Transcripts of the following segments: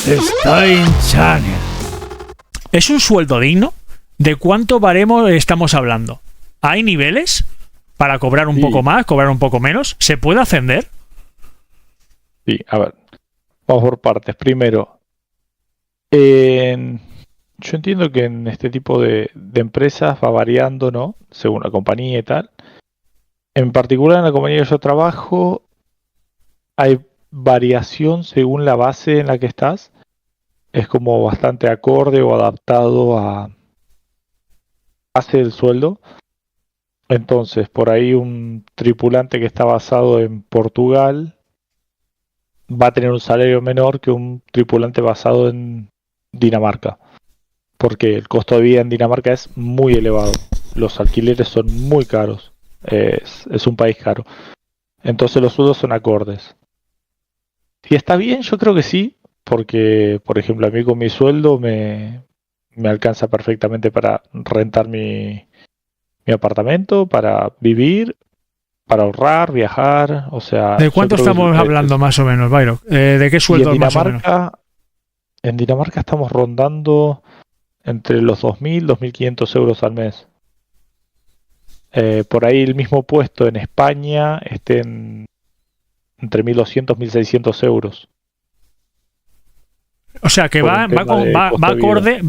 Stein Channel. ¿Es un sueldo digno? ¿De cuánto baremo estamos hablando? ¿Hay niveles para cobrar un poco más, cobrar un poco menos? ¿Se puede ascender? Sí, a ver, vamos por partes. Primero, yo entiendo que en este tipo de empresas va variando, ¿no? Según la compañía y tal. En particular en la compañía que yo trabajo, hay variación según la base en la que estás. Es como bastante acorde o adaptado a base del sueldo. Entonces, por ahí un tripulante que está basado en Portugal va a tener un salario menor que un tripulante basado en Dinamarca, porque el costo de vida en Dinamarca es muy elevado. Los alquileres son muy caros. Es un país caro. Entonces los sueldos son acordes. Si está bien, yo creo que sí, porque, por ejemplo, a mí con mi sueldo me alcanza perfectamente para rentar mi apartamento, para vivir, para ahorrar, viajar, o sea... ¿De cuánto estamos hablando más o menos, Byron? ¿De qué sueldos más o menos? En Dinamarca estamos rondando entre los 2.000 y 2.500 euros al mes. Por ahí el mismo puesto en España esté entre 1.200 y 1.600 euros. O sea que va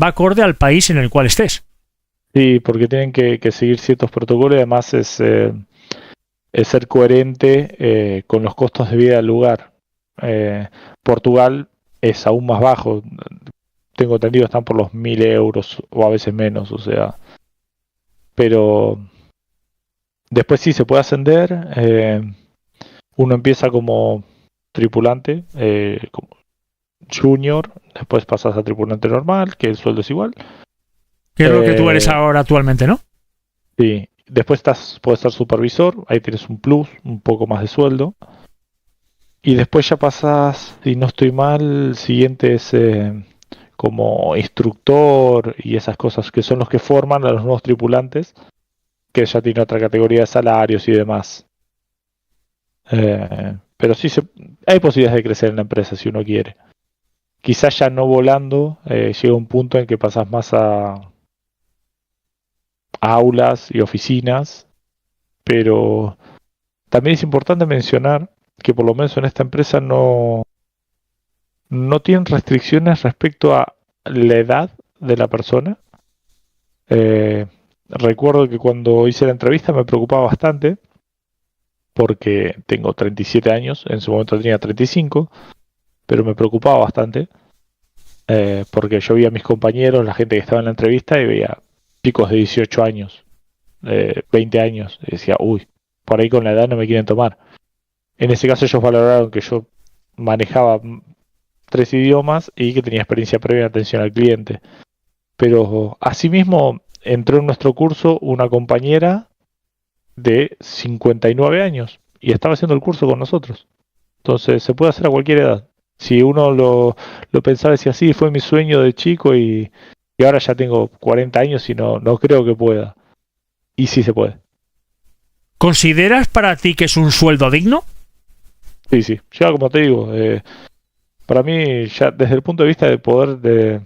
acorde al país en el cual estés. Sí, porque tienen que seguir ciertos protocolos y además es ser coherente con los costos de vida del lugar. Portugal es aún más bajo. Tengo entendido están por los 1.000 euros o a veces menos, o sea. Pero después sí se puede ascender. Uno empieza como tripulante, como junior, después pasas a tripulante normal, que el sueldo es igual. Que es lo que tú eres ahora actualmente, ¿no? Sí. Después puedes ser supervisor, ahí tienes un plus, un poco más de sueldo. Y después ya pasas, si no estoy mal, el siguiente es como instructor y esas cosas que son los que forman a los nuevos tripulantes, que ya tiene otra categoría de salarios y demás. Pero sí, hay posibilidades de crecer en la empresa si uno quiere. Quizás ya no volando, llega un punto en que pasas más a aulas y oficinas, pero también es importante mencionar que por lo menos en esta empresa no tienen restricciones respecto a la edad de la persona. Recuerdo que cuando hice la entrevista me preocupaba bastante porque tengo 37 años, en su momento tenía 35, pero me preocupaba bastante porque yo veía a mis compañeros, la gente que estaba en la entrevista y veía chicos de 18 años, 20 años, y decía, uy, por ahí con la edad no me quieren tomar. En ese caso ellos valoraron que yo manejaba 3 idiomas y que tenía experiencia previa en atención al cliente. Pero asimismo entró en nuestro curso una compañera de 59 años y estaba haciendo el curso con nosotros. Entonces se puede hacer a cualquier edad. Si uno lo pensaba, decía, sí, fue mi sueño de chico y ahora ya tengo 40 años y no creo que pueda. Y sí se puede. ¿Consideras para ti que es un sueldo digno? Sí. Ya como te digo, para mí ya desde el punto de vista de poder de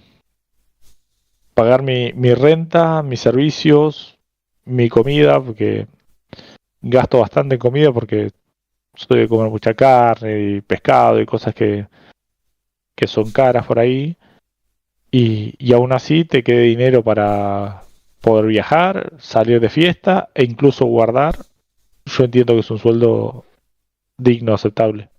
pagar mi renta, mis servicios, mi comida, porque gasto bastante en comida porque soy de comer mucha carne y pescado y cosas que son caras por ahí. Y aún así te quede dinero para poder viajar, salir de fiesta e incluso guardar. Yo entiendo que es un sueldo digno, aceptable.